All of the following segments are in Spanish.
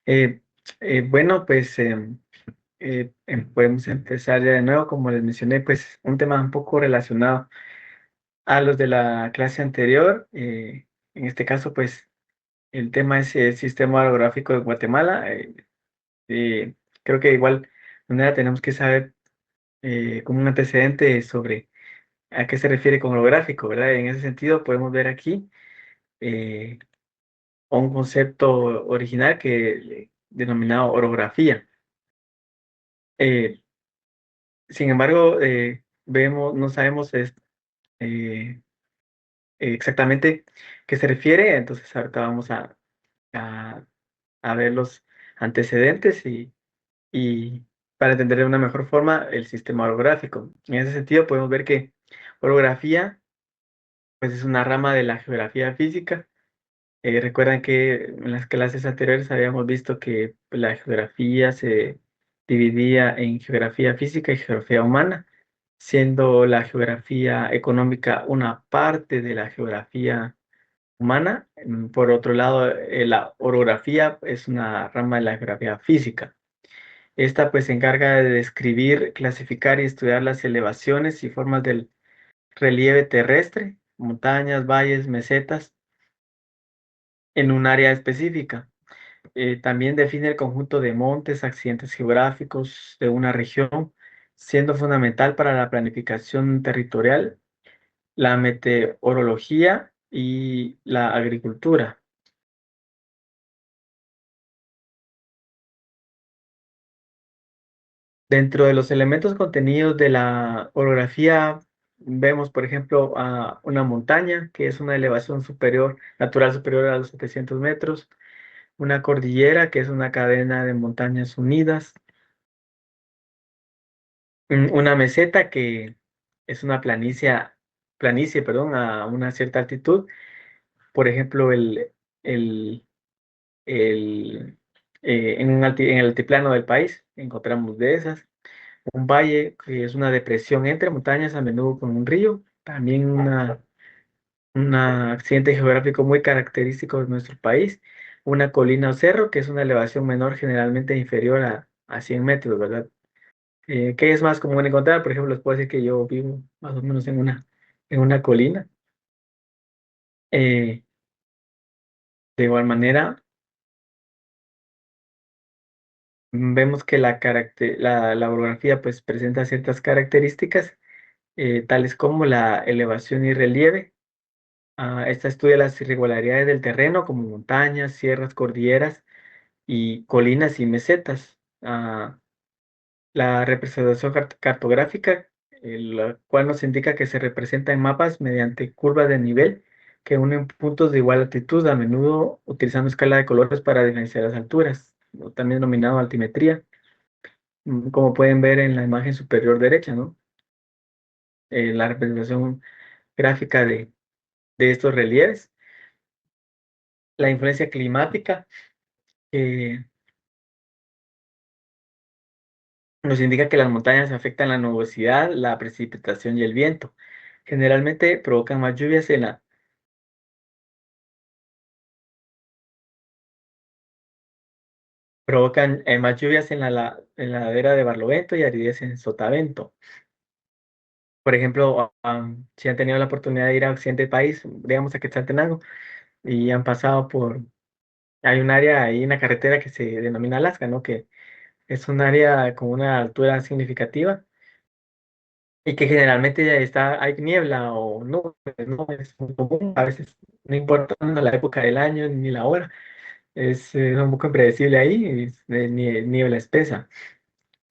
Eh, bueno, pues podemos empezar ya de nuevo, como les mencioné, pues un tema un poco relacionado a los de la clase anterior. En este caso, pues el tema es el sistema orográfico de Guatemala. Eh, Creo que de igual manera tenemos que saber como un antecedente sobre a qué se refiere con orográfico, ¿verdad? En ese sentido, podemos ver aquí eh, un concepto original que denominado orografía. Eh, Sin embargo, no sabemos eh, exactamente qué se refiere, entonces ahorita vamos a- a ver los antecedentes y para entender de una mejor forma el sistema orográfico. En ese sentido, podemos ver que orografía pues, es una rama de la geografía física. Recuerdan que en las clases anteriores habíamos visto que pues, la geografía se dividía en geografía física y geografía humana, siendo la geografía económica una parte de la geografía humana. Por otro lado, la orografía es una rama de la geografía física. Esta pues se encarga de describir, clasificar y estudiar las elevaciones y formas del relieve terrestre, montañas, valles, mesetas, en un área específica. También define el conjunto de montes, accidentes geográficos de una región, siendo fundamental para la planificación territorial, la meteorología y la agricultura. Dentro de los elementos contenidos de la orografía, vemos, por ejemplo, a una montaña, que es una elevación superior, natural superior a los 700 metros, una cordillera, que es una cadena de montañas unidas, una meseta que es una planicie, perdón, a una cierta altitud. Por ejemplo, el, en el altiplano del país encontramos de esas. Un valle que es una depresión entre montañas, a menudo con un río. También un accidente geográfico muy característico de nuestro país. Una colina o cerro, que es una elevación menor, generalmente inferior a 100 metros, ¿verdad? ¿Qué es más común encontrar? Por ejemplo, les puedo decir que yo vivo más o menos en una colina. Eh, de igual manera, vemos que la orografía pues, presenta ciertas características, tales como la elevación y relieve. Esta estudia las irregularidades del terreno, como montañas, sierras, cordilleras y colinas y mesetas. La representación cartográfica, la cual nos indica que se representa en mapas mediante curvas de nivel que unen puntos de igual altitud, a menudo utilizando escala de colores para diferenciar las alturas, o también denominado altimetría, como pueden ver en la imagen superior derecha, ¿no? La representación gráfica de estos relieves. La influencia climática, eh, nos indica que las montañas afectan la nubosidad, la precipitación y el viento. Generalmente provocan más lluvias en la ladera de Barlovento y aridez en Sotavento. Por ejemplo, si han tenido la oportunidad de ir a occidente del país, digamos a Quetzaltenango, y han pasado hay un área ahí, una carretera que se denomina Alaska, ¿no? Que es un área con una altura significativa y que generalmente ya hay niebla o nubes, ¿no? Es muy común, a veces no importa la época del año ni la hora, es un poco impredecible ahí, es de niebla espesa.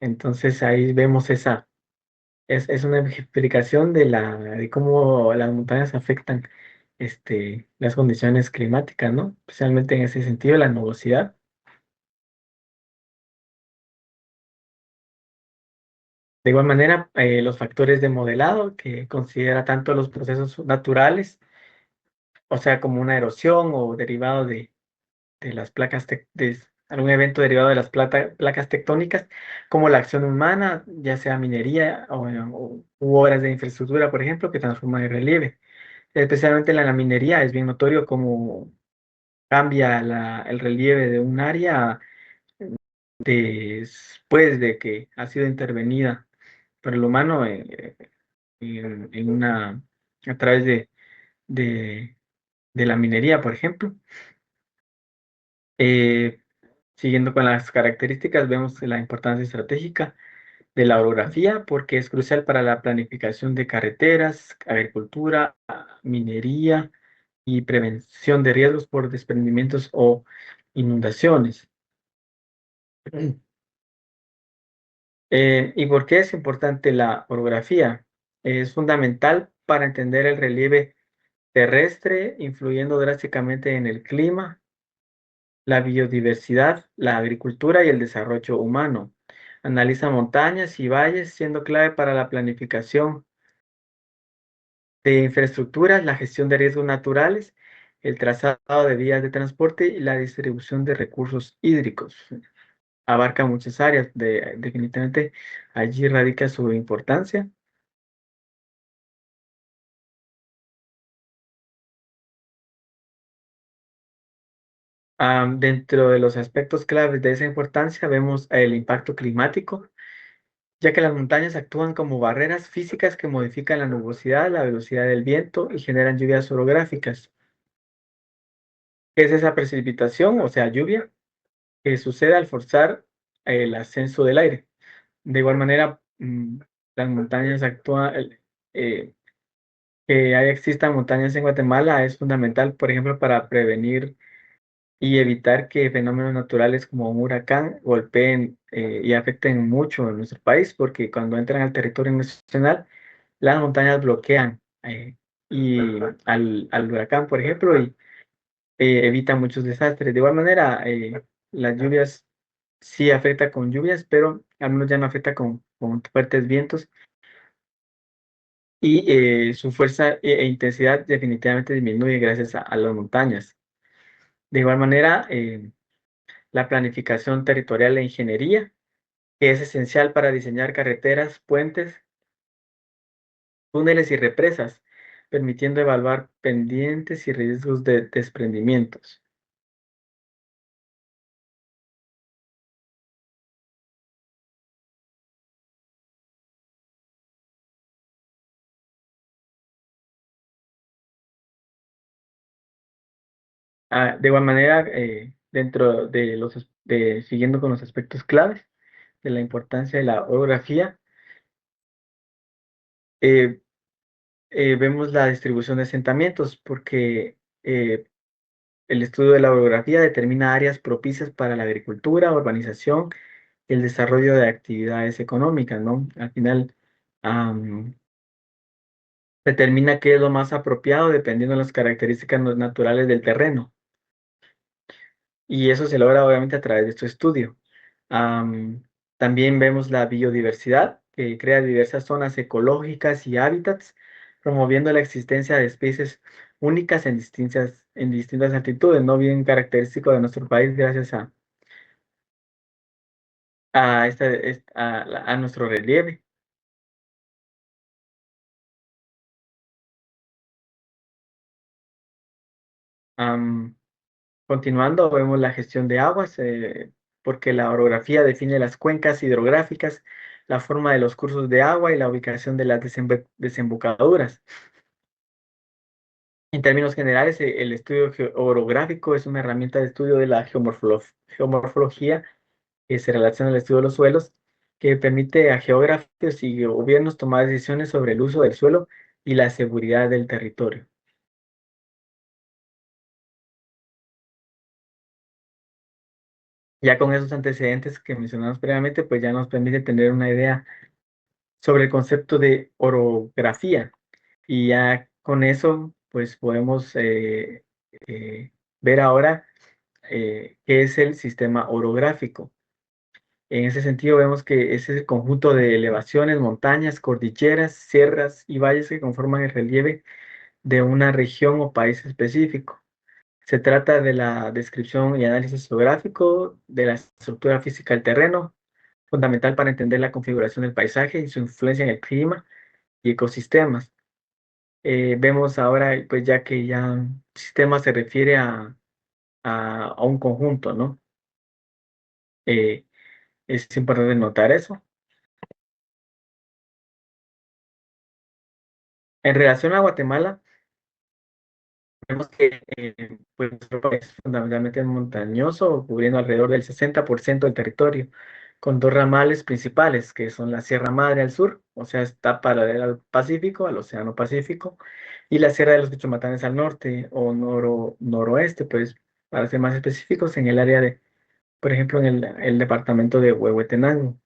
Entonces ahí vemos es una explicación de cómo las montañas afectan las condiciones climáticas, ¿no? Especialmente en ese sentido, la nubosidad. De igual manera, los factores de modelado, que considera tanto los procesos naturales, o sea, como una erosión o derivado de las de algún evento derivado de las placas tectónicas, como la acción humana, ya sea minería u obras de infraestructura, por ejemplo, que transforman el relieve. Especialmente en la minería es bien notorio cómo cambia el relieve de un área después de que ha sido intervenida por el humano en una, a través de, de la minería, por ejemplo. Eh, Siguiendo con las características, vemos la importancia estratégica de la orografía porque es crucial para la planificación de carreteras, agricultura, minería y prevención de riesgos por desprendimientos o inundaciones. ¿Y por qué es importante la orografía? Es fundamental para entender el relieve terrestre, influyendo drásticamente en el clima, la biodiversidad, la agricultura y el desarrollo humano. Analiza montañas y valles, siendo clave para la planificación de infraestructuras, la gestión de riesgos naturales, el trazado de vías de transporte y la distribución de recursos hídricos. Abarca muchas áreas, definitivamente allí radica su importancia. Dentro de los aspectos claves de esa importancia vemos el impacto climático, ya que las montañas actúan como barreras físicas que modifican la nubosidad, la velocidad del viento y generan lluvias orográficas. ¿Qué es esa precipitación, o sea, lluvia, que sucede al forzar el ascenso del aire? De igual manera, las montañas actúan, que existan montañas en Guatemala es fundamental, por ejemplo, para prevenir y evitar que fenómenos naturales como un huracán golpeen y afecten mucho a nuestro país, porque cuando entran al territorio nacional, las montañas bloquean y al huracán, por ejemplo, y evitan muchos desastres. De igual manera, las lluvias sí afecta con lluvias, pero al menos ya no afecta con fuertes vientos y su fuerza e intensidad definitivamente disminuye gracias a las montañas. De igual manera, la planificación territorial e ingeniería, que es esencial para diseñar carreteras, puentes, túneles y represas, permitiendo evaluar pendientes y riesgos de desprendimientos. De igual manera, dentro de siguiendo con los aspectos claves de la importancia de la orografía, eh, vemos la distribución de asentamientos, porque el estudio de la orografía determina áreas propicias para la agricultura, urbanización y el desarrollo de actividades económicas, ¿no? Al final, am, determina qué es lo más apropiado dependiendo de las características naturales del terreno. Y eso se logra obviamente a través de este estudio. Am, También vemos la biodiversidad, que crea diversas zonas ecológicas y hábitats, promoviendo la existencia de especies únicas en distintas altitudes, no bien característico de nuestro país gracias a nuestro relieve. Am, Continuando, vemos la gestión de aguas, porque la orografía define las cuencas hidrográficas, la forma de los cursos de agua y la ubicación de las desembocaduras. En términos generales, el estudio orográfico es una herramienta de estudio de la geomorfología que se relaciona al estudio de los suelos, que permite a geógrafos y gobiernos tomar decisiones sobre el uso del suelo y la seguridad del territorio. Ya con esos antecedentes que mencionamos previamente, pues ya nos permite tener una idea sobre el concepto de orografía. Y ya con eso, pues podemos ver ahora qué es el sistema orográfico. En ese sentido, vemos que es el conjunto de elevaciones, montañas, cordilleras, sierras y valles que conforman el relieve de una región o país específico. Se trata de la descripción y análisis geográfico de la estructura física del terreno, fundamental para entender la configuración del paisaje y su influencia en el clima y ecosistemas. Vemos ahora, pues ya que ya sistema se refiere a un conjunto, ¿no? Es importante notar eso. En relación a Guatemala, vemos que pues, nuestro país es fundamentalmente montañoso, cubriendo alrededor del 60% del territorio, con dos ramales principales, que son la Sierra Madre al sur, o sea, está paralela al Pacífico, al Océano Pacífico, y la Sierra de los Cuchumatanes al norte o noroeste, pues, para ser más específicos, en el área de, por ejemplo, en el departamento de Huehuetenango.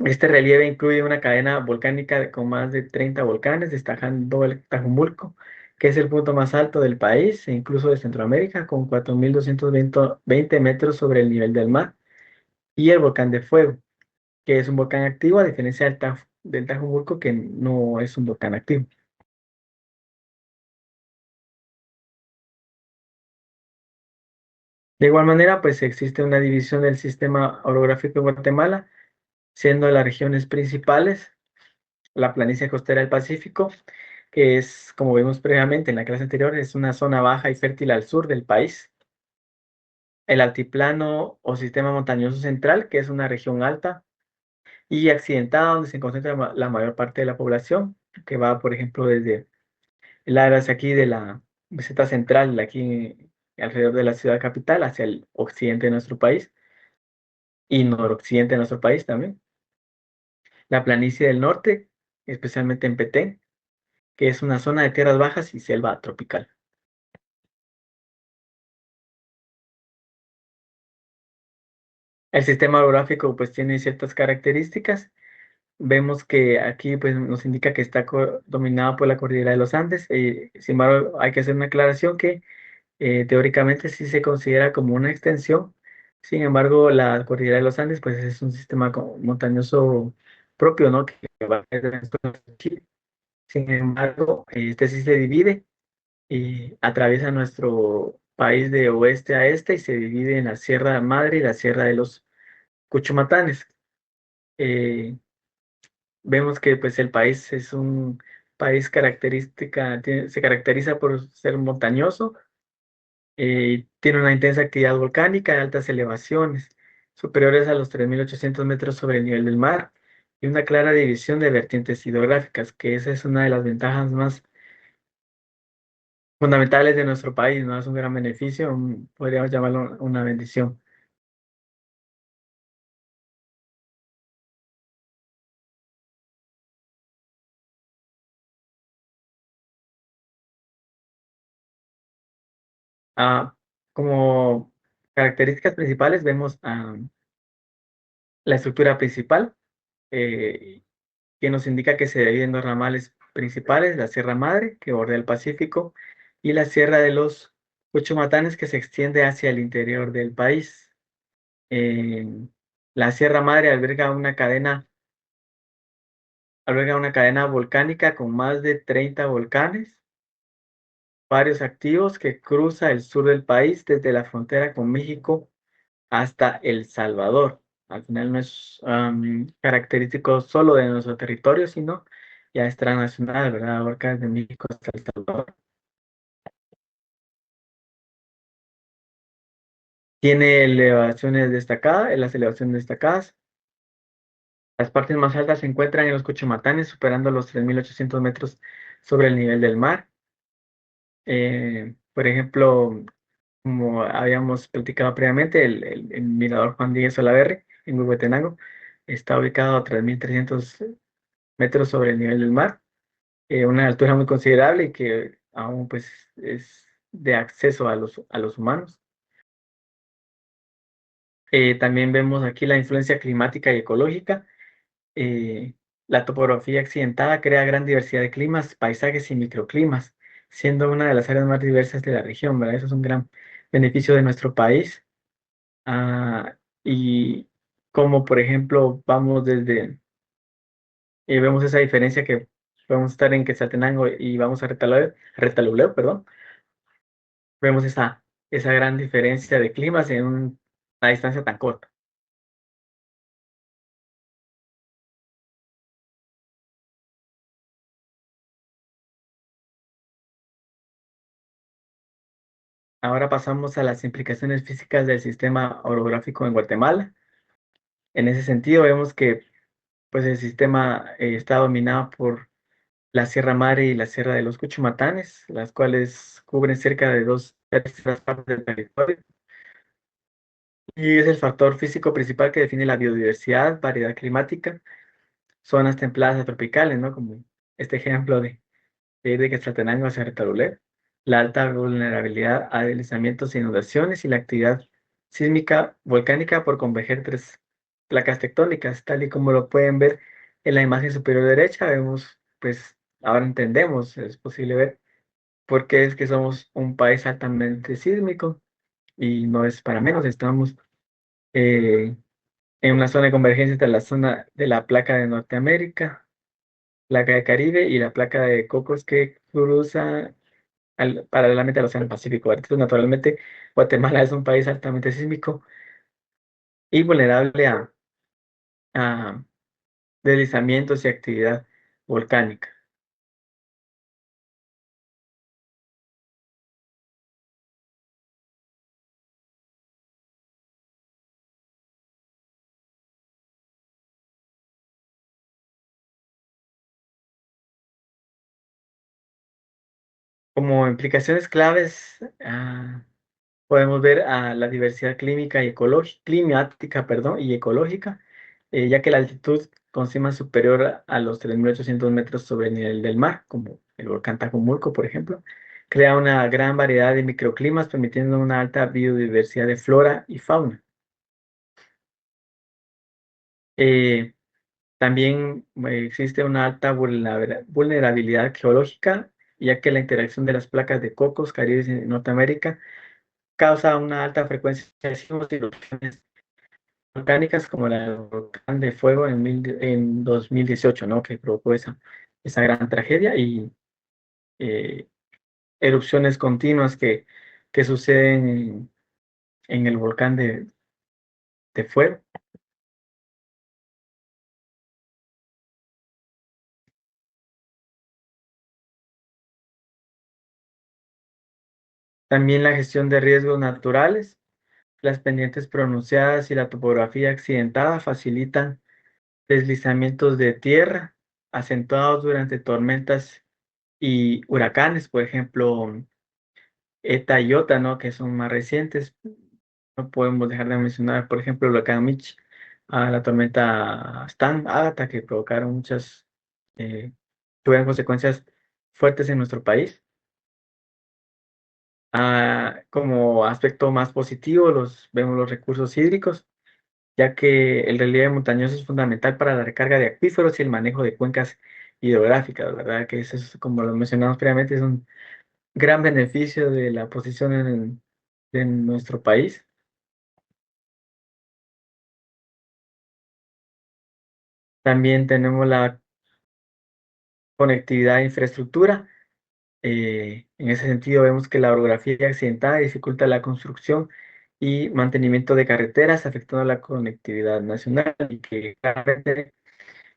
Este relieve incluye una cadena volcánica con más de 30 volcanes, destacando el Tajumulco, que es el punto más alto del país e incluso de Centroamérica, con 4.220 metros sobre el nivel del mar, y el volcán de Fuego, que es un volcán activo, a diferencia del Tajumulco, que no es un volcán activo. De igual manera, pues existe una división del sistema orográfico de Guatemala, siendo las regiones principales la planicie costera del Pacífico, que es, como vimos previamente en la clase anterior, es una zona baja y fértil al sur del país. El altiplano o sistema montañoso central, que es una región alta y accidentada donde se concentra la mayor parte de la población, que va, por ejemplo, desde el área hacia aquí de la meseta central, aquí alrededor de la ciudad capital, hacia el occidente de nuestro país y noroccidente de nuestro país también. La planicie del norte, especialmente en Petén, que es una zona de tierras bajas y selva tropical. El sistema orográfico pues tiene ciertas características. Vemos que aquí pues nos indica que está dominado por la cordillera de los Andes. Sin embargo, hay que hacer una aclaración que teóricamente sí se considera como una extensión. Sin embargo, la cordillera de los Andes pues es un sistema montañoso propio, ¿no? Que va desde Chile. Sin embargo, este sí se divide y atraviesa nuestro país de oeste a este y se divide en la Sierra Madre y la Sierra de los Cuchumatanes. Eh, Vemos que pues el país es un país se caracteriza por ser montañoso, tiene una intensa actividad volcánica de altas elevaciones, superiores a los 3.800 metros sobre el nivel del mar, y una clara división de vertientes hidrográficas, que esa es una de las ventajas más fundamentales de nuestro país, ¿no? Es un gran beneficio, podríamos llamarlo una bendición. Ah, como características principales vemos la estructura principal, eh, que nos indica que se divide en dos ramales principales, la Sierra Madre, que bordea el Pacífico, y la Sierra de los Cuchumatanes, que se extiende hacia el interior del país. Eh, la Sierra Madre alberga una cadena volcánica con más de 30 volcanes, varios activos, que cruza el sur del país desde la frontera con México hasta El Salvador. Al final no es característico solo de nuestro territorio, sino ya es transnacional, ¿verdad? Abarca desde México hasta El Salvador. Tiene elevaciones destacadas, las elevaciones destacadas. Las partes más altas se encuentran en los Cuchumatanes, superando los 3.800 metros sobre el nivel del mar. Por ejemplo, como habíamos platicado previamente, el mirador Juan Díaz Olaverri en Huehuetenango está ubicado a 3.300 metros sobre el nivel del mar, una altura muy considerable y que aún pues es de acceso a los humanos. También vemos aquí la influencia climática y ecológica. Eh, la topografía accidentada crea gran diversidad de climas, paisajes y microclimas, siendo una de las áreas más diversas de la región, ¿verdad? Eso es un gran beneficio de nuestro país. Y como por ejemplo vamos vemos esa diferencia que podemos estar en Quetzaltenango y vamos a Retaluleu, perdón, vemos esa gran diferencia de climas en una distancia tan corta. Ahora pasamos a las implicaciones físicas del sistema orográfico en Guatemala. En ese sentido, vemos que pues, el sistema está dominado por la Sierra Madre y la Sierra de los Cuchumatanes, las cuales cubren cerca de dos terceras partes del territorio. Y es el factor físico principal que define la biodiversidad, variedad climática, zonas templadas a tropicales, ¿no? Como este ejemplo de ir de Quetzaltenango hacia Retalulé, la alta vulnerabilidad a deslizamientos e inundaciones y la actividad sísmica volcánica por converger tres placas tectónicas, tal y como lo pueden ver en la imagen superior derecha, vemos, pues ahora entendemos, es posible ver por qué es que somos un país altamente sísmico y no es para menos, estamos eh, en una zona de convergencia entre la zona de la placa de Norteamérica, placa de Caribe y la placa de Cocos que cruza paralelamente al Océano Pacífico. Entonces, naturalmente, Guatemala es un país altamente sísmico y vulnerable a deslizamientos y actividad volcánica. Como implicaciones claves, podemos ver a la diversidad clínica y climática, perdón, y ecológica, ya que la altitud con cima superior a los 3.800 metros sobre el nivel del mar, como el volcán Tajumulco, por ejemplo, crea una gran variedad de microclimas, permitiendo una alta biodiversidad de flora y fauna. Eh, También existe una alta vulnerabilidad geológica, ya que la interacción de las placas de Cocos, Caribe y Norteamérica causa una alta frecuencia de sismos y erupciones volcánicas como la del volcán de fuego en 2018, ¿no? Que provocó esa gran tragedia y eh, erupciones continuas que suceden en el volcán de fuego. También la gestión de riesgos naturales. Las pendientes pronunciadas y la topografía accidentada facilitan deslizamientos de tierra acentuados durante tormentas y huracanes, por ejemplo, Eta y Iota, ¿no? Que son más recientes. No podemos dejar de mencionar, por ejemplo, el huracán Mitch, a la tormenta Stan, Agatha, que provocaron tuvieron consecuencias fuertes en nuestro país. Como aspecto más positivo, vemos los recursos hídricos, ya que el relieve montañoso es fundamental para la recarga de acuíferos y el manejo de cuencas hidrográficas, ¿verdad? Que eso es, como lo mencionamos previamente, es un gran beneficio de la posición de nuestro país. También tenemos la conectividad e infraestructura. En ese sentido, vemos que la orografía accidentada dificulta la construcción y mantenimiento de carreteras, afectando la conectividad nacional y que claramente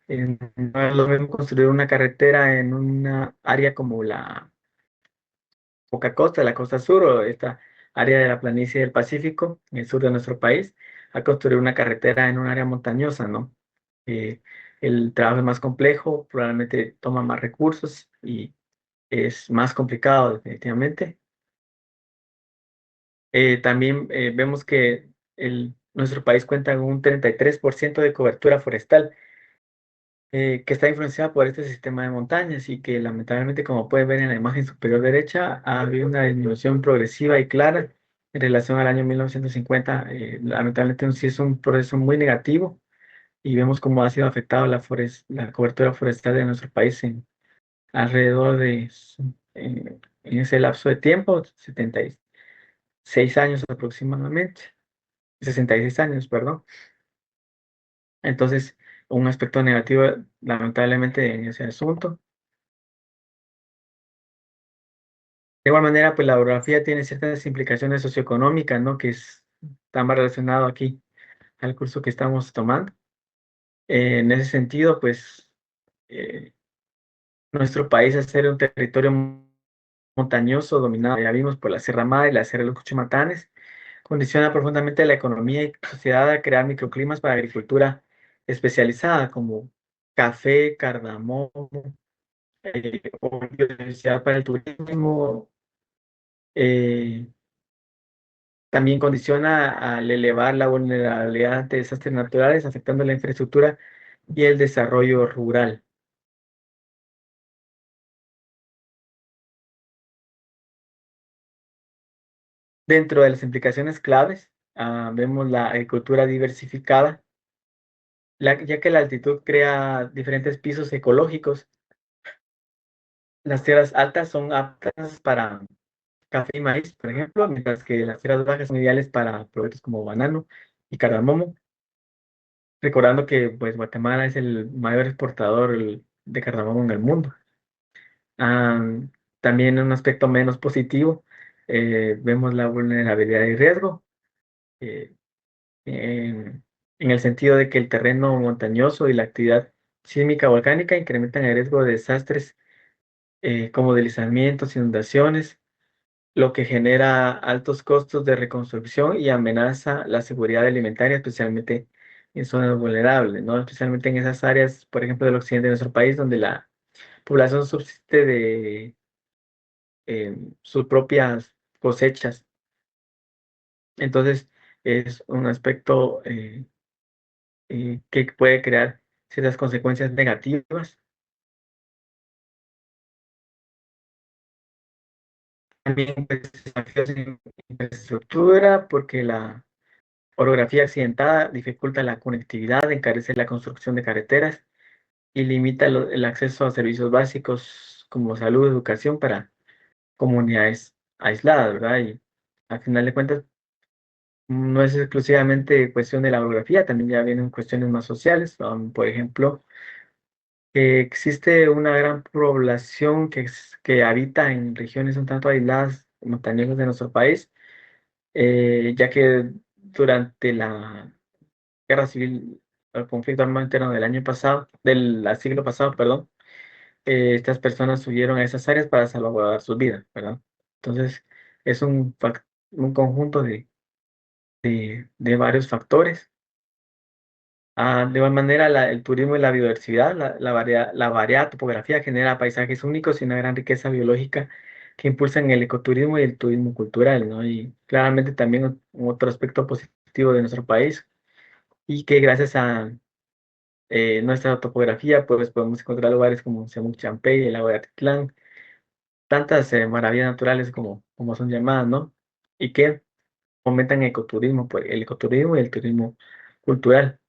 no es lo mismo construir una carretera en una área como la Boca Costa, la costa sur o esta área de la planicie del Pacífico, en el sur de nuestro país, a construir una carretera en un área montañosa, ¿no? Eh, el trabajo es más complejo, probablemente toma más recursos y es más complicado definitivamente. También vemos que nuestro país cuenta con un 33% de cobertura forestal, que está influenciada por este sistema de montañas y que lamentablemente, como pueden ver en la imagen superior derecha, ha habido una disminución progresiva y clara en relación al año 1950. Lamentablemente sí es un proceso muy negativo y vemos cómo ha sido afectada la cobertura forestal de nuestro país en alrededor en ese lapso de tiempo, 76 años aproximadamente, 66 años, perdón. Entonces, un aspecto negativo, lamentablemente, en ese asunto. De igual manera, pues la orografía tiene ciertas implicaciones socioeconómicas, ¿no? Está más relacionado aquí al curso que estamos tomando. En ese sentido, pues, eh, nuestro país, al ser un territorio montañoso dominado, ya vimos, por la Sierra Madre y la Sierra de los Cuchumatanes, condiciona profundamente la economía y sociedad a crear microclimas para agricultura especializada como café, cardamomo, o biodiversidad para el turismo. eh, También condiciona al elevar la vulnerabilidad ante desastres naturales, afectando la infraestructura y el desarrollo rural. Dentro de las implicaciones claves, vemos la agricultura diversificada, ya que la altitud crea diferentes pisos ecológicos. Las tierras altas son aptas para café y maíz, por ejemplo, mientras que las tierras bajas son ideales para productos como banano y cardamomo, recordando que pues, Guatemala es el mayor exportador de cardamomo en el mundo. Ah, También un aspecto menos positivo, vemos la vulnerabilidad y riesgo, eh, en el sentido de que el terreno montañoso y la actividad sísmica volcánica incrementan el riesgo de desastres como deslizamientos, inundaciones, lo que genera altos costos de reconstrucción y amenaza la seguridad alimentaria, especialmente en zonas vulnerables, ¿no? Especialmente en esas áreas, por ejemplo, del occidente de nuestro país, donde la población subsiste de sus propias cosechas. Entonces, es un aspecto que puede crear ciertas consecuencias negativas. También, pues, desafíos en infraestructura, porque la orografía accidentada dificulta la conectividad, encarece la construcción de carreteras y limita el acceso a servicios básicos como salud, educación para comunidades aisladas, ¿verdad? Y al final de cuentas, no es exclusivamente cuestión de la orografía, también ya vienen cuestiones más sociales. Por ejemplo, que existe una gran población que habita en regiones un tanto aisladas, montañosas de nuestro país, ya que durante la guerra civil, el conflicto armado interno del año pasado, del siglo pasado, perdón, estas personas huyeron a esas áreas para salvaguardar sus vidas, ¿verdad? Entonces, es un conjunto de varios factores. De igual manera, el turismo y la biodiversidad, la variada topografía genera paisajes únicos y una gran riqueza biológica que impulsan el ecoturismo y el turismo cultural, ¿no? Y claramente también otro aspecto positivo de nuestro país y que gracias a nuestra topografía, pues podemos encontrar lugares como Champey, el lago de Atitlán, tantas maravillas naturales como son llamadas, ¿no? Y que fomentan ecoturismo, pues, el ecoturismo y el turismo cultural.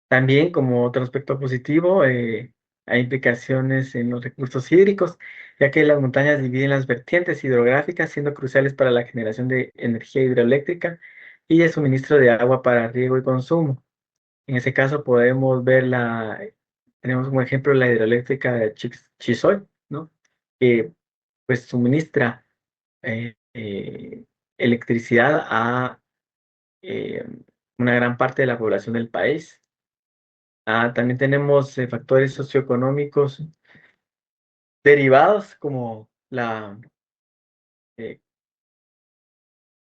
También, como otro aspecto positivo, hay implicaciones en los recursos hídricos, ya que las montañas dividen las vertientes hidrográficas, siendo cruciales para la generación de energía hidroeléctrica y el suministro de agua para riego y consumo. En ese caso podemos tenemos como ejemplo la hidroeléctrica de Chizoy, ¿no? Que pues suministra electricidad a eh, una gran parte de la población del país. También tenemos factores socioeconómicos derivados como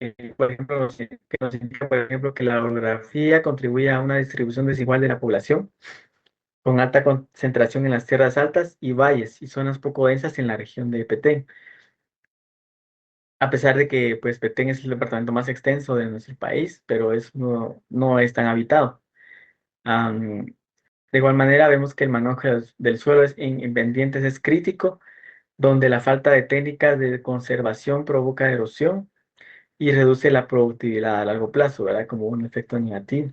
eh, por ejemplo, que nos indica, por ejemplo, que la orografía contribuye a una distribución desigual de la población, con alta concentración en las tierras altas y valles y zonas poco densas en la región de Petén. A pesar de que pues, Petén es el departamento más extenso de nuestro país, pero no es tan habitado. Am, de igual manera, vemos que el manejo del suelo en pendientes es crítico, donde la falta de técnicas de conservación provoca erosión y reduce la productividad a largo plazo, ¿verdad? Como un efecto negativo.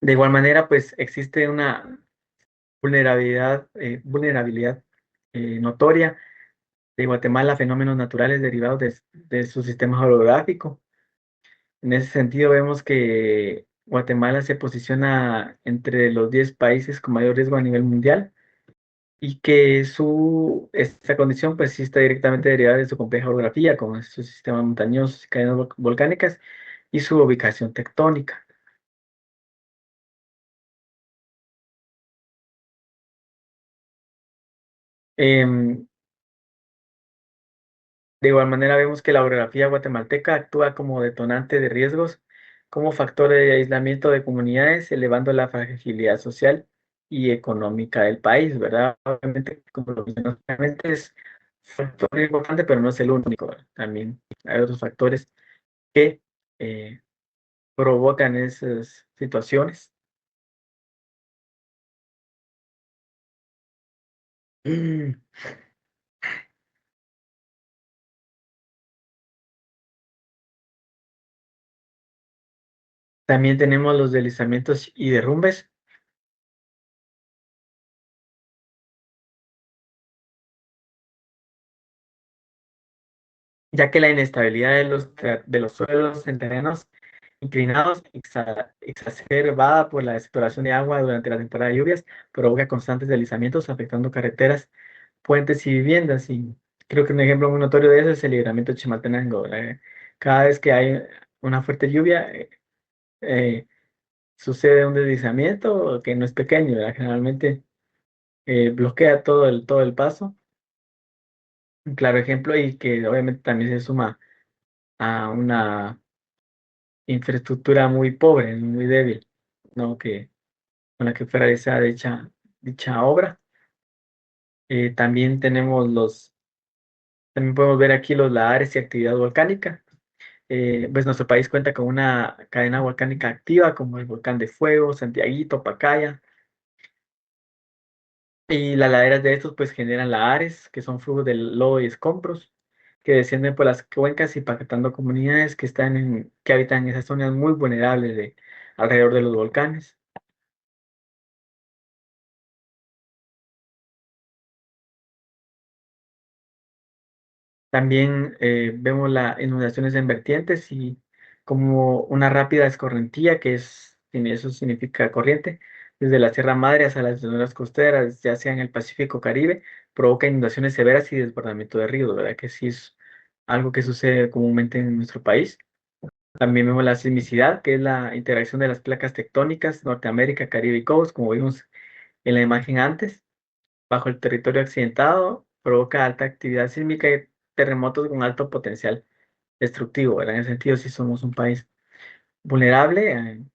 De igual manera, pues existe una vulnerabilidad notoria de Guatemala a fenómenos naturales derivados de su sistema orográfico. En ese sentido, vemos que Guatemala se posiciona entre los 10 países con mayor riesgo a nivel mundial y que esta condición pues sí está directamente derivada de su compleja orografía, como es su sistema montañoso y cadenas volcánicas y su ubicación tectónica. Em, de igual manera vemos que la orografía guatemalteca actúa como detonante de riesgos, como factor de aislamiento de comunidades, elevando la fragilidad social y económica del país, ¿verdad? Obviamente, como lo mencioné anteriormente, es un factor importante, pero no es el único, ¿verdad? También hay otros factores que eh, provocan esas situaciones. Mm, También tenemos los deslizamientos y derrumbes, ya que la inestabilidad de los suelos en terrenos inclinados, exacerbada por la exploración de agua durante la temporada de lluvias, provoca constantes deslizamientos afectando carreteras, puentes y viviendas. Y creo que un ejemplo muy notorio de eso es el libramiento de Chimaltenango. Cada vez que hay una fuerte lluvia, eh, sucede un deslizamiento que no es pequeño, ¿verdad? Generalmente bloquea todo el paso. Un claro ejemplo y que obviamente también se suma a una infraestructura muy pobre, muy débil, ¿no? Que con la que fuera esa dicha obra. También también podemos ver aquí los lahares y actividad volcánica. Pues nuestro país cuenta con una cadena volcánica activa como el volcán de Fuego, Santiaguito, Pacaya. Y las laderas de estos pues generan lahares, que son flujos de lodo y escombros, que descienden por las cuencas impactando comunidades que habitan en esas zonas muy vulnerables alrededor de los volcanes. También vemos las inundaciones en vertientes y como una rápida escorrentía, eso significa corriente, desde la Sierra Madre hasta las llanuras costeras, ya sea en el Pacífico Caribe, provoca inundaciones severas y desbordamiento de ríos, ¿verdad? Que sí es algo que sucede comúnmente en nuestro país. También vemos la sismicidad, que es la interacción de las placas tectónicas, Norteamérica, Caribe y Cobos, como vimos en la imagen antes, bajo el territorio accidentado, provoca alta actividad sísmica y terremotos con alto potencial destructivo, ¿verdad? En ese sentido, sí somos un país vulnerable,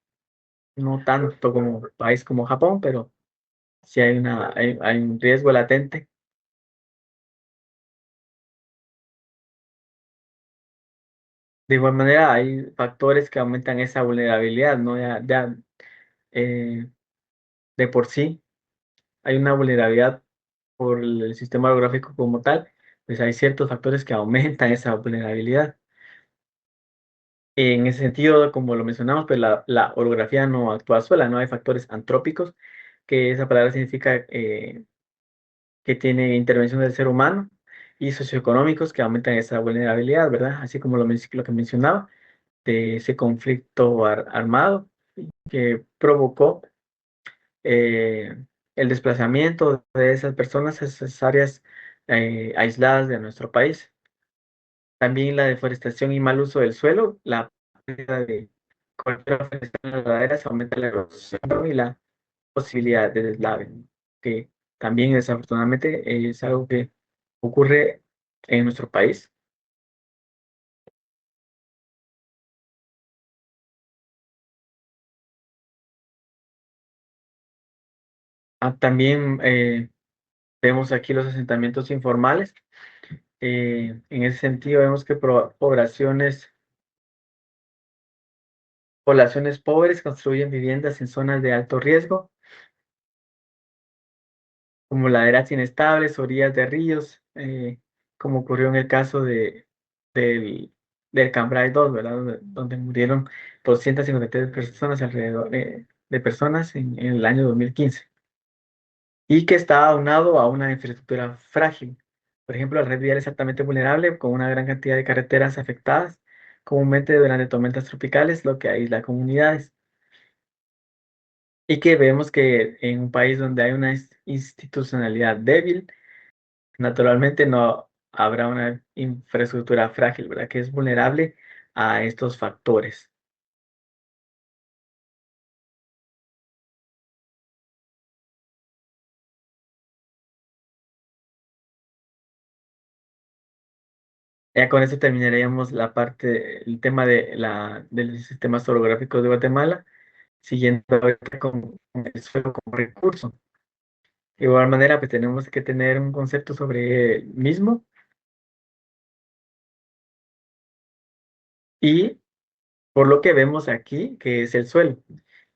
no tanto como un país como Japón, pero sí hay un riesgo latente. De igual manera, hay factores que aumentan esa vulnerabilidad, ¿no? Eh, de por sí hay una vulnerabilidad por el sistema orográfico como tal, pues hay ciertos factores que aumentan esa vulnerabilidad. En ese sentido, como lo mencionamos, pues la orografía no actúa sola, no hay factores antrópicos, que esa palabra significa que tiene intervención del ser humano, y socioeconómicos que aumentan esa vulnerabilidad, ¿verdad? Así como lo que mencionaba, de ese conflicto armado que provocó el desplazamiento de esas personas a esas áreas aisladas de nuestro país. También la deforestación y mal uso del suelo, la pérdida de cobertura forestal en las laderas aumenta la erosión y la posibilidad de deslave, que también desafortunadamente es algo que ocurre en nuestro país. También vemos aquí los asentamientos informales. En ese sentido, vemos que poblaciones pobres construyen viviendas en zonas de alto riesgo, como laderas inestables, orillas de ríos, como ocurrió en el caso del, del Cambrai 2, ¿verdad? Donde murieron 253 personas alrededor de personas en el año 2015, y que está aunado a una infraestructura frágil. Por ejemplo, la red vial es altamente vulnerable, con una gran cantidad de carreteras afectadas, comúnmente durante tormentas tropicales, lo que aísla comunidades. y que vemos que en un país donde hay una institucionalidad débil, naturalmente no habrá una infraestructura frágil, ¿verdad? Que es vulnerable a estos factores. Ya con esto terminaríamos la parte, el tema del sistema orográfico de Guatemala, siguiendo ahorita con el suelo como recurso. De igual manera, pues tenemos que tener un concepto sobre el mismo y por lo que vemos aquí, que es el suelo.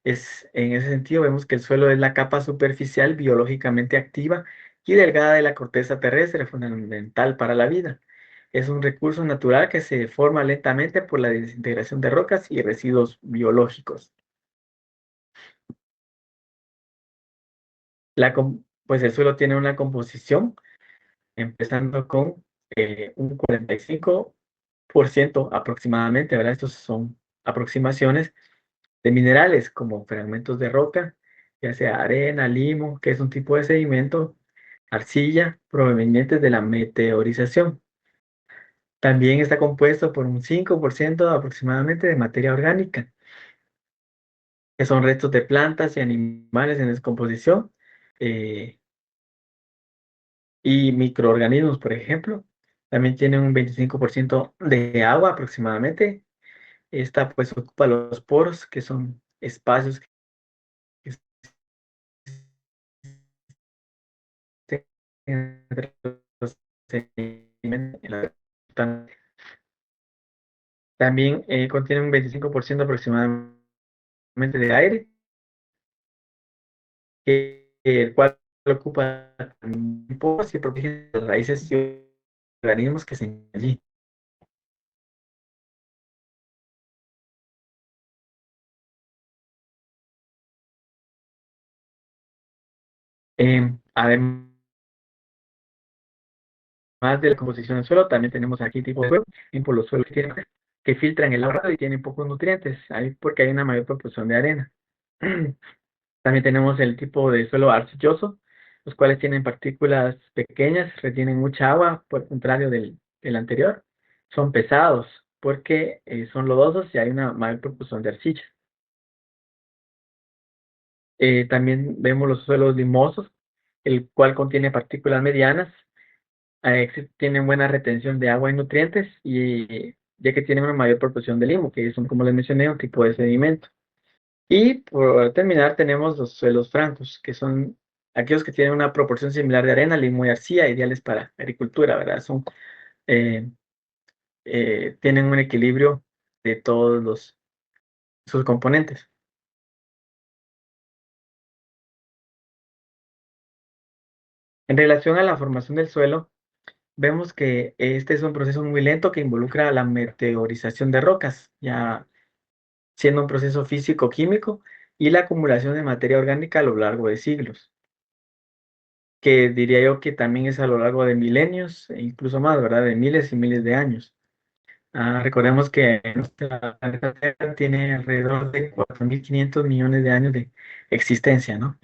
En ese sentido, vemos que el suelo es la capa superficial biológicamente activa y delgada de la corteza terrestre, fundamental para la vida. Es un recurso natural que se forma lentamente por la desintegración de rocas y residuos biológicos. Pues el suelo tiene una composición, empezando con un 45% aproximadamente, ¿verdad? Estos son aproximaciones de minerales como fragmentos de roca, ya sea arena, limo, que es un tipo de sedimento, arcilla, provenientes de la meteorización. También está compuesto por un 5% aproximadamente de materia orgánica, que son restos de plantas y animales en descomposición eh, y microorganismos, por ejemplo. También tiene un 25% de agua aproximadamente. Esta pues ocupa los poros, que son espacios que se entre los sedimentos en también contiene un 25% aproximadamente de aire, el cual ocupa también poros y protege las raíces y organismos que se encuentran allí. Además de la composición del suelo, también tenemos aquí tipos de suelo, por los suelos que filtran el agua y tienen pocos nutrientes, ahí porque hay una mayor proporción de arena. También tenemos el tipo de suelo arcilloso, los cuales tienen partículas pequeñas, retienen mucha agua, por el contrario del anterior. Son pesados porque son lodosos y hay una mayor proporción de arcilla. También vemos los suelos limosos, el cual contiene partículas medianas, tienen buena retención de agua y nutrientes, y ya que tienen una mayor proporción de limo, que son, como les mencioné, un tipo de sedimento. Y por terminar, tenemos los suelos francos, que son aquellos que tienen una proporción similar de arena, limo y arcilla, ideales para agricultura, ¿verdad? Eh, tienen un equilibrio de todos sus componentes. En relación a la formación del suelo, vemos que este es un proceso muy lento que involucra la meteorización de rocas, ya siendo un proceso físico-químico, y la acumulación de materia orgánica a lo largo de siglos, que diría yo que también es a lo largo de milenios, e incluso más, ¿verdad? De miles y miles de años. Recordemos que nuestra planeta Tierra tiene alrededor de 4.500 millones de años de existencia, ¿no?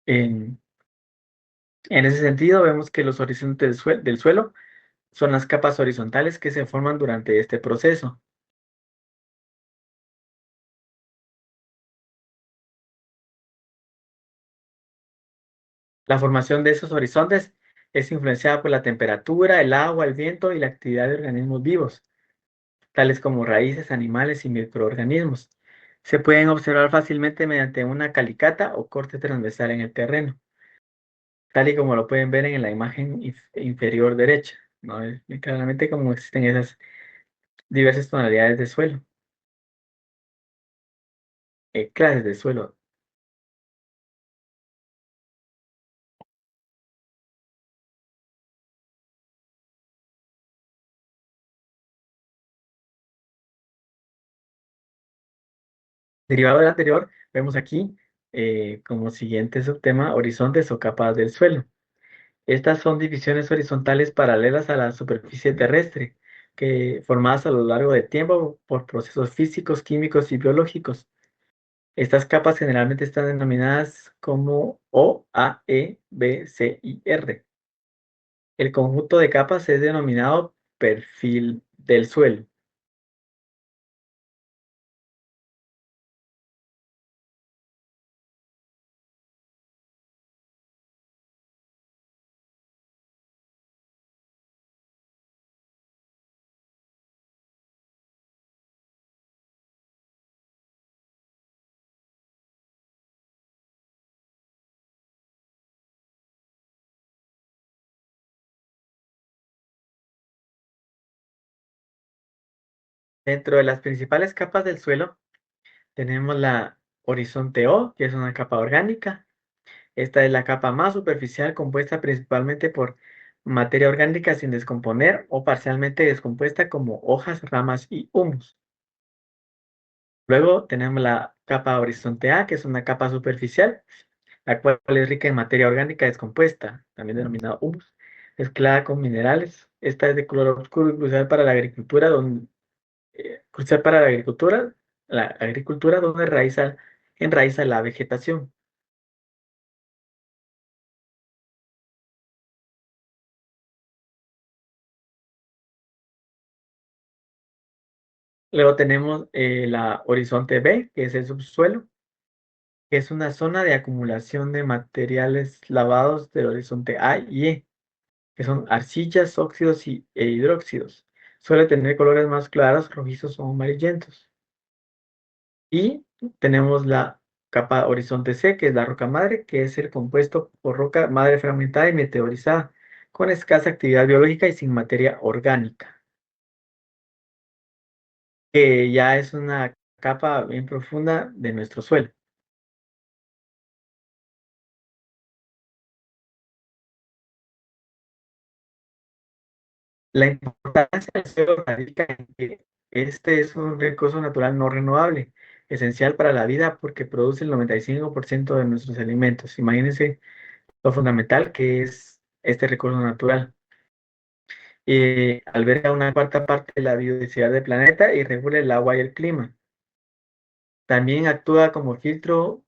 En, en ese sentido, vemos que los horizontes del suelo son las capas horizontales que se forman durante este proceso. La formación de esos horizontes es influenciada por la temperatura, el agua, el viento y la actividad de organismos vivos, tales como raíces, animales y microorganismos. Se pueden observar fácilmente mediante una calicata o corte transversal en el terreno, tal y como lo pueden ver en la imagen inferior derecha, ¿no? Claramente como existen esas diversas tonalidades de suelo, clases de suelo. Derivado del anterior, vemos aquí como siguiente subtema horizontes o capas del suelo. Estas son divisiones horizontales paralelas a la superficie terrestre, que formadas a lo largo del tiempo por procesos físicos, químicos y biológicos. Estas capas generalmente están denominadas como O, A, E, B, C y R. El conjunto de capas es denominado perfil del suelo. Dentro de las principales capas del suelo tenemos la horizonte O, que es una capa orgánica. Esta es la capa más superficial, compuesta principalmente por materia orgánica sin descomponer o parcialmente descompuesta como hojas, ramas y humus. Luego tenemos la capa horizonte A, que es una capa superficial, la cual es rica en materia orgánica descompuesta, también denominada humus, mezclada con minerales. Esta es de color oscuro y crucial para la agricultura, donde enraiza la vegetación. Luego tenemos la horizonte B, que es el subsuelo, que es una zona de acumulación de materiales lavados del horizonte A y E, que son arcillas, óxidos e hidróxidos. Suele tener colores más claros, rojizos o amarillentos. Y tenemos la capa horizonte C, que es la roca madre, que es el compuesto por roca madre fragmentada y meteorizada, con escasa actividad biológica y sin materia orgánica, que ya es una capa bien profunda de nuestro suelo. La importancia del suelo radica en que este es un recurso natural no renovable, esencial para la vida porque produce el 95% de nuestros alimentos. Imagínense lo fundamental que es este recurso natural. Alberga una cuarta parte de la biodiversidad del planeta y regula el agua y el clima. También actúa como filtro,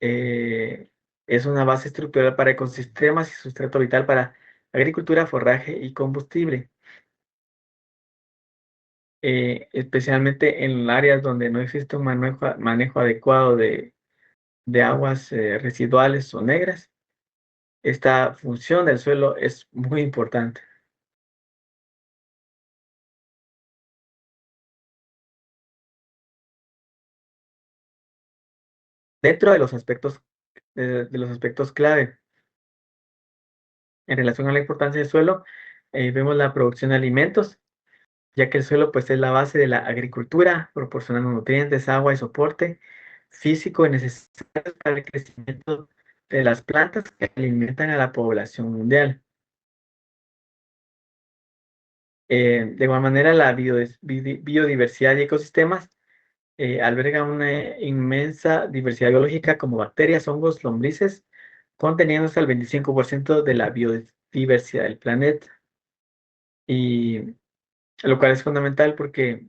eh, es una base estructural para ecosistemas y sustrato vital para agricultura, forraje y combustible. Especialmente en áreas donde no existe un manejo adecuado de aguas residuales o negras. Esta función del suelo es muy importante. Dentro de los aspectos clave en relación a la importancia del suelo, vemos la producción de alimentos, ya que el suelo pues, es la base de la agricultura, proporcionando nutrientes, agua y soporte físico necesario para el crecimiento de las plantas que alimentan a la población mundial. De igual manera, la biodiversidad y ecosistemas albergan una inmensa diversidad biológica como bacterias, hongos, lombrices, conteniendo hasta el 25% de la biodiversidad del planeta. Y lo cual es fundamental porque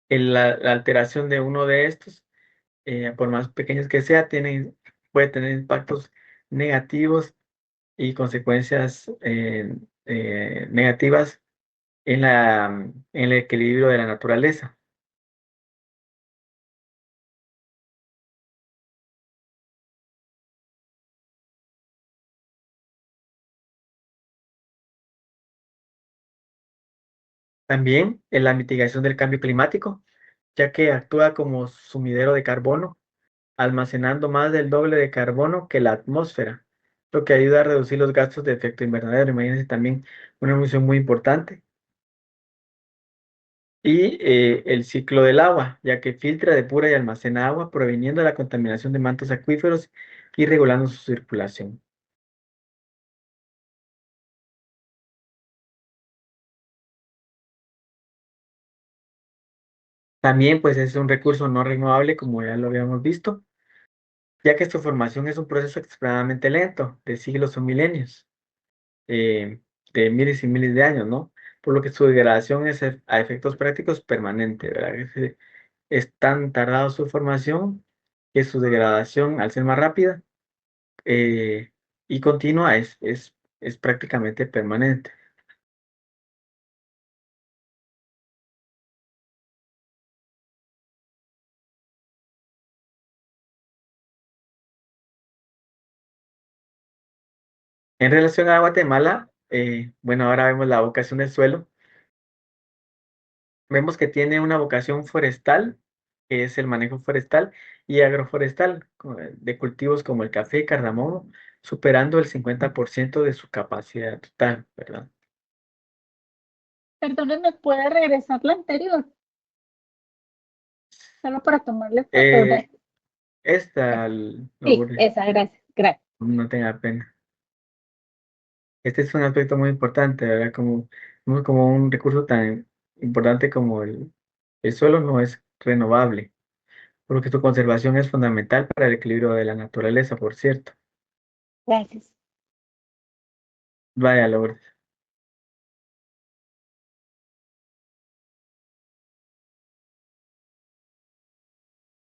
la alteración de uno de estos, por más pequeños que sea, puede tener impactos negativos y consecuencias negativas en el equilibrio de la naturaleza. También en la mitigación del cambio climático, ya que actúa como sumidero de carbono, almacenando más del doble de carbono que la atmósfera, lo que ayuda a reducir los gastos de efecto invernadero. Imagínense también una función muy importante. Y el ciclo del agua, ya que filtra, depura y almacena agua, previniendo la contaminación de mantos acuíferos y regulando su circulación. También, pues, es un recurso no renovable, como ya lo habíamos visto, ya que su formación es un proceso extremadamente lento, de siglos o milenios, eh, de miles y miles de años, ¿no? Por lo que su degradación es a efectos prácticos permanente, ¿verdad? es tan tardado su formación que su degradación, al ser más rápida eh, y continua, es prácticamente permanente. En relación a Guatemala, bueno, ahora vemos la vocación del suelo. Vemos que tiene una vocación forestal, que es el manejo forestal, y agroforestal, de cultivos como el café y cardamomo, superando el 50% de su capacidad total, ¿verdad? Perdónenme, ¿puede regresar la anterior? Solo para tomarle fotos Eh, de... esta, Sí, Lourdes, esa, gracias, gracias. no tenga pena. Este es un aspecto muy importante, ¿verdad? Como un recurso tan importante como el suelo no es renovable, por lo que su conservación es fundamental para el equilibrio de la naturaleza, por cierto. Gracias. Vaya, Lourdes.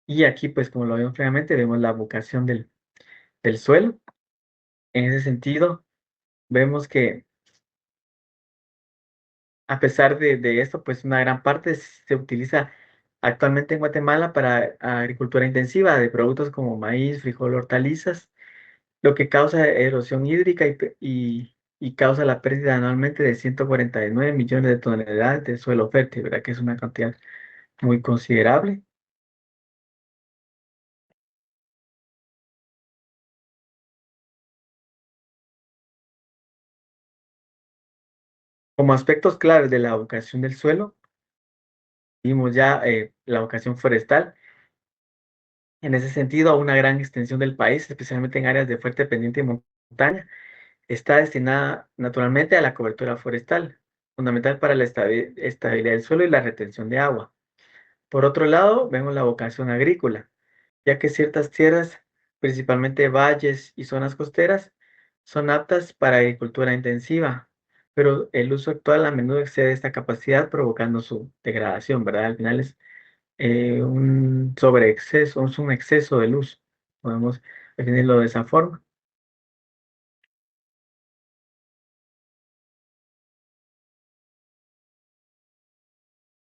Y aquí, pues, como lo vimos previamente, vemos la vocación del suelo. En ese sentido, vemos que a pesar de esto, pues una gran parte se utiliza actualmente en Guatemala para agricultura intensiva de productos como maíz, frijol, hortalizas, lo que causa erosión hídrica y causa la pérdida anualmente de 149 millones de toneladas de suelo fértil, ¿verdad? Que es una cantidad muy considerable. Como aspectos claves de la vocación del suelo, vimos ya la vocación forestal. En ese sentido, una gran extensión del país, especialmente en áreas de fuerte pendiente y montaña, está destinada naturalmente a la cobertura forestal, fundamental para la estabilidad del suelo y la retención de agua. Por otro lado, vemos la vocación agrícola, ya que ciertas tierras, principalmente valles y zonas costeras, son aptas para agricultura intensiva, pero el uso actual a menudo excede esta capacidad, provocando su degradación, ¿verdad? Al final es un sobreexceso, es un exceso del uso, podemos definirlo de esa forma.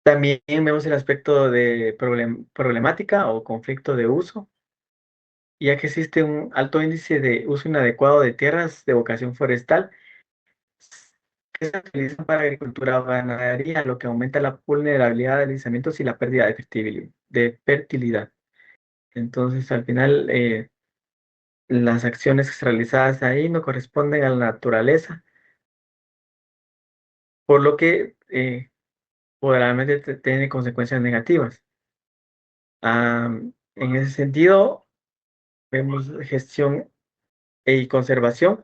También vemos el aspecto de problemática o conflicto de uso, ya que existe un alto índice de uso inadecuado de tierras de vocación forestal que se utilizan para agricultura o ganadería, lo que aumenta la vulnerabilidad de deslizamientos y la pérdida de fertilidad. Entonces, al final, las acciones realizadas ahí no corresponden a la naturaleza, por lo que probablemente tiene consecuencias negativas. En ese sentido, vemos gestión y conservación,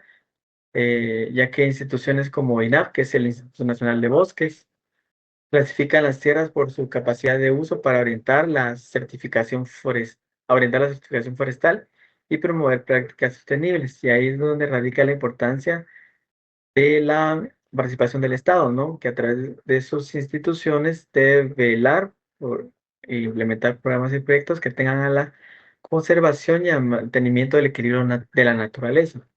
ya que instituciones como INAF, que es el Instituto Nacional de Bosques, clasifican las tierras por su capacidad de uso para orientar la certificación forestal y promover prácticas sostenibles. Y ahí es donde radica la importancia de la participación del Estado, ¿no? Que a través de sus instituciones debe velar por implementar programas y proyectos que tengan a la conservación y al mantenimiento del equilibrio de la naturaleza.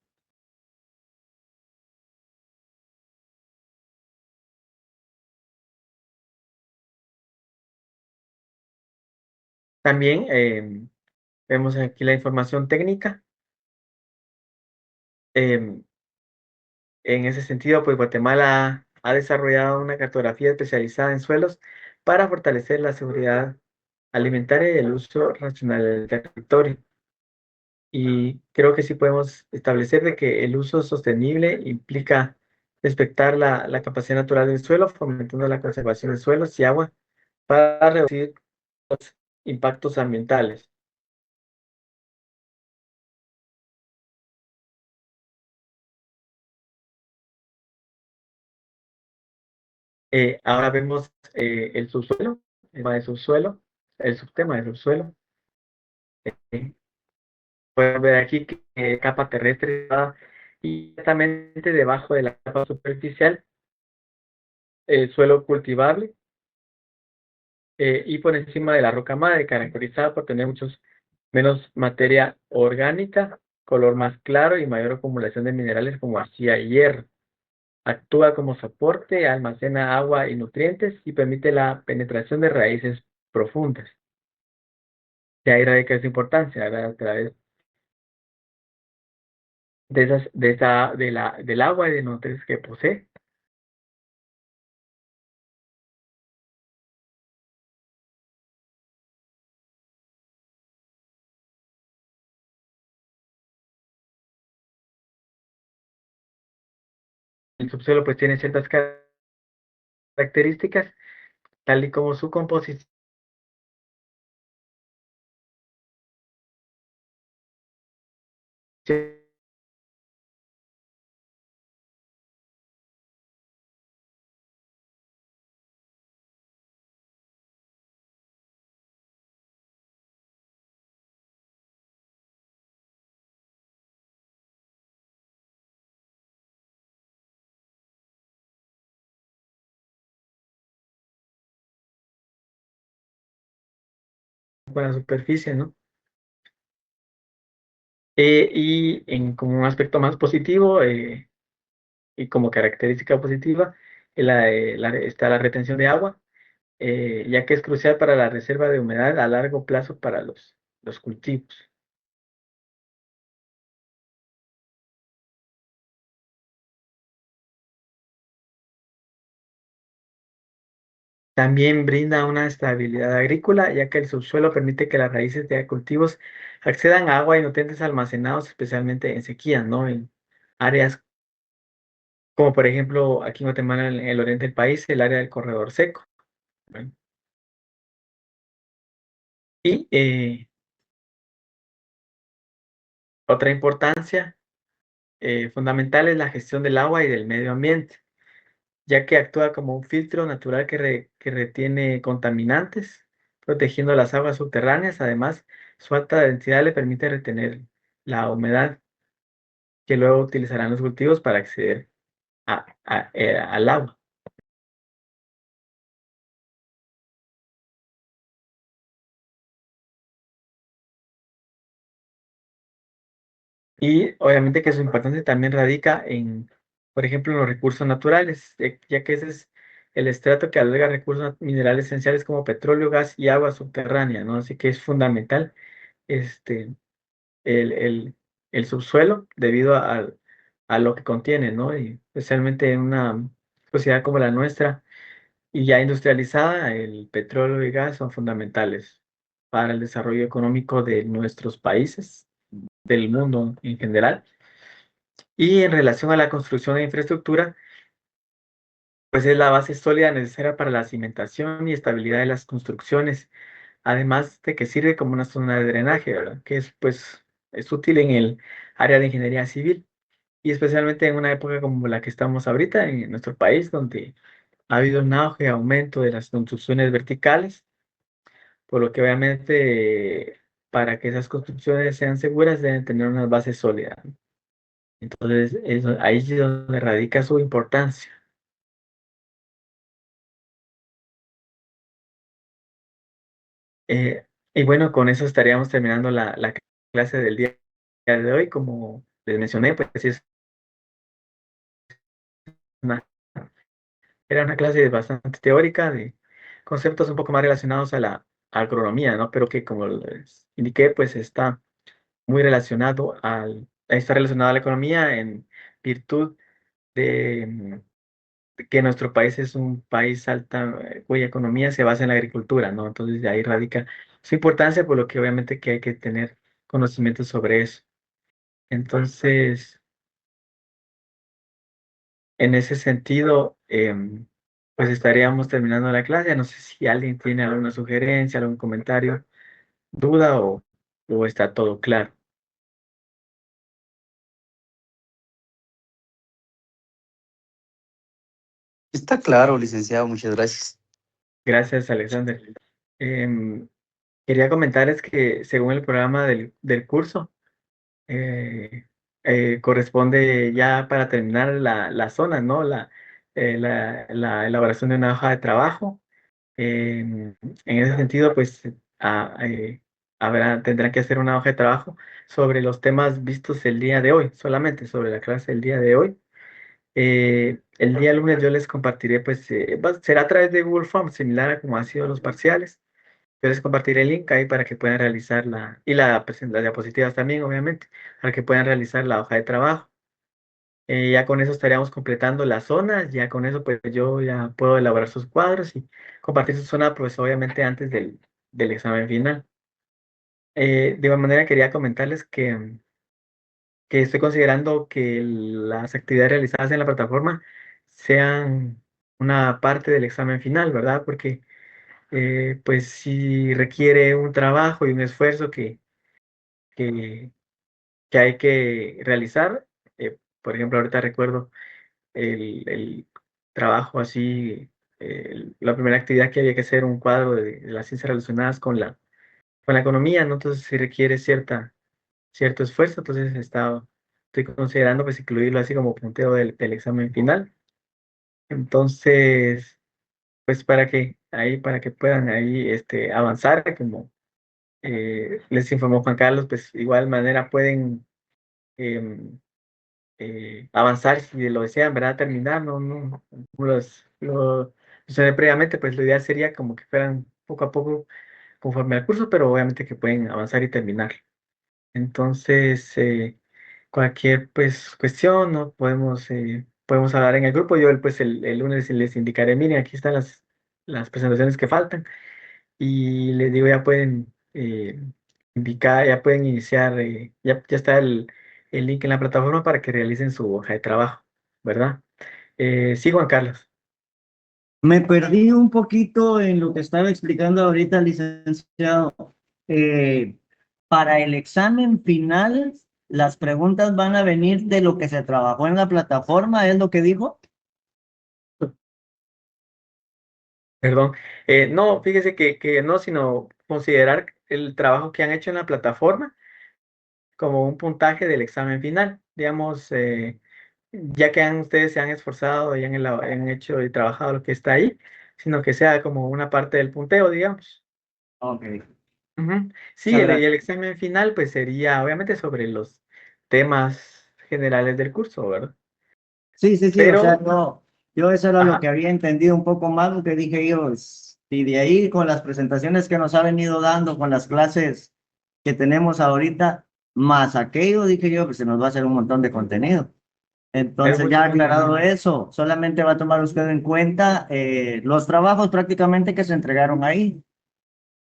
También vemos aquí la información técnica. em, En ese sentido, pues Guatemala ha desarrollado una cartografía especializada en suelos para fortalecer la seguridad alimentaria y el uso racional del territorio. Y creo que sí podemos establecer de que el uso sostenible implica respetar la capacidad natural del suelo, fomentando la conservación de suelos y agua para reducir impactos ambientales. Ahora vemos el subsuelo, el tema de subsuelo, el subtema de subsuelo. eh, Pueden ver aquí que capa terrestre está inmediatamente debajo de la capa superficial, el suelo cultivable, y por encima de la roca madre, caracterizada por tener muchos menos materia orgánica, color más claro y mayor acumulación de minerales como arcilla y hierro. Actúa como soporte, almacena agua y nutrientes y permite la penetración de raíces profundas. De ahí radica su importancia, ¿verdad? A través del agua y de nutrientes que posee. El subsuelo pues tiene ciertas características, tal y como su composición. Con la superficie, ¿no? Y como un aspecto más positivo y como característica positiva, está la retención de agua, ya que es crucial para la reserva de humedad a largo plazo para los cultivos. También brinda una estabilidad agrícola, ya que el subsuelo permite que las raíces de cultivos accedan a agua y nutrientes almacenados, especialmente en sequía, ¿no? En áreas como por ejemplo aquí en Guatemala, en el oriente del país, el área del corredor seco. Bueno, y otra importancia fundamental es la gestión del agua y del medio ambiente, ya que actúa como un filtro natural que retiene contaminantes, protegiendo las aguas subterráneas. Además, su alta densidad le permite retener la humedad que luego utilizarán los cultivos para acceder al agua. Y obviamente que su importancia también radica en, por ejemplo, en los recursos naturales, ya que ese es el estrato que alberga recursos minerales esenciales como petróleo, gas y agua subterránea, ¿no? Así que es fundamental este, el, el, el subsuelo debido a lo que contiene, ¿no? Y especialmente en una sociedad como la nuestra y ya industrializada, el petróleo y gas son fundamentales para el desarrollo económico de nuestros países, del mundo en general. Y en relación a la construcción de infraestructura, pues es la base sólida necesaria para la cimentación y estabilidad de las construcciones, además de que sirve como una zona de drenaje, ¿verdad? Que es, pues, es útil en el área de ingeniería civil y especialmente en una época como la que estamos ahorita en nuestro país, donde ha habido un auge, aumento de las construcciones verticales, por lo que obviamente para que esas construcciones sean seguras deben tener unas bases sólidas. Entonces, ahí es donde radica su importancia. Y bueno, con eso estaríamos terminando la clase del día de hoy. Como les mencioné, pues sí una, era una clase bastante teórica de conceptos un poco más relacionados a la agronomía, ¿no? Pero que como les indiqué, pues está relacionado a la economía en virtud de que nuestro país es un país cuya economía se basa en la agricultura, ¿no? Entonces de ahí radica su importancia, por lo que obviamente que hay que tener conocimiento sobre eso. Entonces, en ese sentido, pues estaríamos terminando la clase. No sé si alguien tiene alguna sugerencia, algún comentario, duda o está todo claro. Está claro, licenciado, muchas gracias. Gracias, Alexander. Em, Quería comentarles que según el programa del curso, eh, corresponde ya para terminar la zona, ¿no? La elaboración de una hoja de trabajo En ese sentido, pues tendrán que hacer una hoja de trabajo sobre los temas vistos el día de hoy, solamente sobre la clase del día de hoy. El día lunes yo les compartiré, pues será a través de Google Forms, similar a como han sido los parciales. Yo les compartiré el link ahí para que puedan realizar las diapositivas también, obviamente, para que puedan realizar la hoja de trabajo. Ya con eso estaríamos completando las zonas, ya con eso pues yo ya puedo elaborar sus cuadros y compartir su zona, pues obviamente antes del examen final. De igual manera quería comentarles que estoy considerando que las actividades realizadas en la plataforma sean una parte del examen final, ¿verdad? Porque pues si requiere un trabajo y un esfuerzo que, que hay que realizar. Por ejemplo, ahorita recuerdo el trabajo así, la primera actividad que había que hacer un cuadro de las ciencias relacionadas con la economía, ¿no? Entonces sí requiere cierto esfuerzo, entonces estoy considerando pues incluirlo así como punteo del examen final. Entonces, pues para que puedan ahí avanzar, como les informó Juan Carlos, pues igual manera pueden em, avanzar si lo desean, ¿verdad? Terminar, no, como lo mencioné previamente, pues lo ideal sería como que fueran poco a poco conforme al curso, pero obviamente que pueden avanzar y terminar. Entonces, cualquier pues cuestión, ¿no? Podemos hablar en el grupo. Yo pues el lunes les indicaré, miren, aquí están las presentaciones que faltan y les digo, ya pueden indicar, ya pueden iniciar, ya está el link en la plataforma para que realicen su hoja de trabajo, ¿verdad? Sí, Juan Carlos. Me perdí un poquito en lo que estaba explicando ahorita, licenciado. Eh, para el examen final, las preguntas van a venir de lo que se trabajó en la plataforma, ¿es lo que dijo? Perdón. No, fíjese que no, sino considerar el trabajo que han hecho en la plataforma como un puntaje del examen final. Digamos, ya que ustedes se han esforzado y han hecho y trabajado lo que está ahí, sino que sea como una parte del punteo, digamos. Ok, Ujú. Sí, muchas y el gracias. examen final pues sería obviamente sobre los temas generales del curso, ¿verdad? Sí, o sea, Pero, no, yo eso era lo que ajá, había entendido un poco más, lo que dije yo, y de ahí con las presentaciones que nos ha venido dando, con las clases que tenemos ahorita, más aquello, dije yo, pues se nos va a hacer un montón de contenido. es Entonces, mucho ya aclarado contenido. eso, solamente va a tomar usted en cuenta los trabajos prácticamente que se entregaron ahí,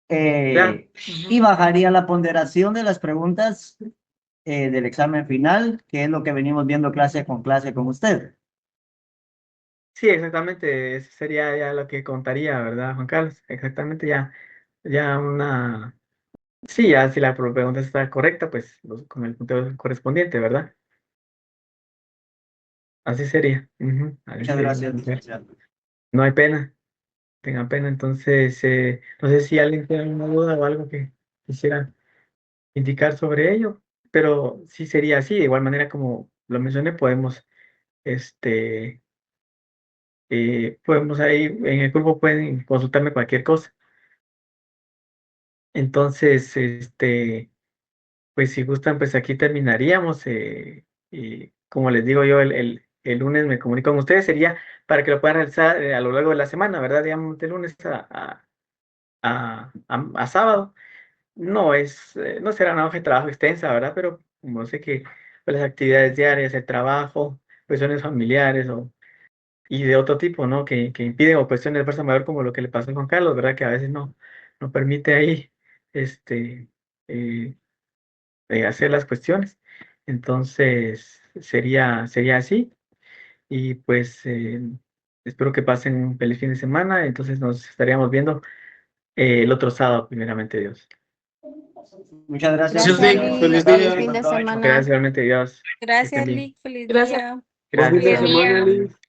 Claro. y Ujú. bajaría la ponderación de las preguntas del examen final, que es lo que venimos viendo clase con usted. Sí, exactamente, eso sería ya lo que contaría, ¿verdad, Juan Carlos? Exactamente, ya sí, ya si la pregunta está correcta, pues con el punto correspondiente, ¿verdad? Así sería. Ujú, así Muchas sería. gracias, Ok. licenciado. No hay pena, tengan pena. Entonces, no sé si alguien tiene alguna duda o algo que quisiera indicar sobre ello, pero sí sería así. De igual manera, como lo mencioné, este, podemos ahí en el grupo pueden consultarme cualquier cosa. Entonces, pues si gustan, pues aquí terminaríamos. Y como les digo yo, el lunes me comunico con ustedes, sería para que lo puedan realizar a lo largo de la semana, ¿verdad? Digamos, de lunes a sábado. No será una hoja de trabajo extensa, ¿verdad? Pero como sé que pues, las actividades diarias, el trabajo, cuestiones familiares y de otro tipo, ¿no? Que impiden o cuestiones de fuerza mayor como lo que le pasó a Juan Carlos, ¿verdad? Que a veces no permite ahí, este, eh, hacer las cuestiones. Entonces, sería así. Y pues espero que pasen un feliz fin de semana. Entonces nos estaríamos viendo el otro sábado, primeramente Dios. Muchas gracias, Gracias, licenciado. Lick. Buenas Feliz tardes día. y Fin buen de provecho. Gracias, semana. igualmente Dios. Que estén Gracias, bien. Lick. Feliz día. Buen Gracias. fin de Confía semana, bien. Liz.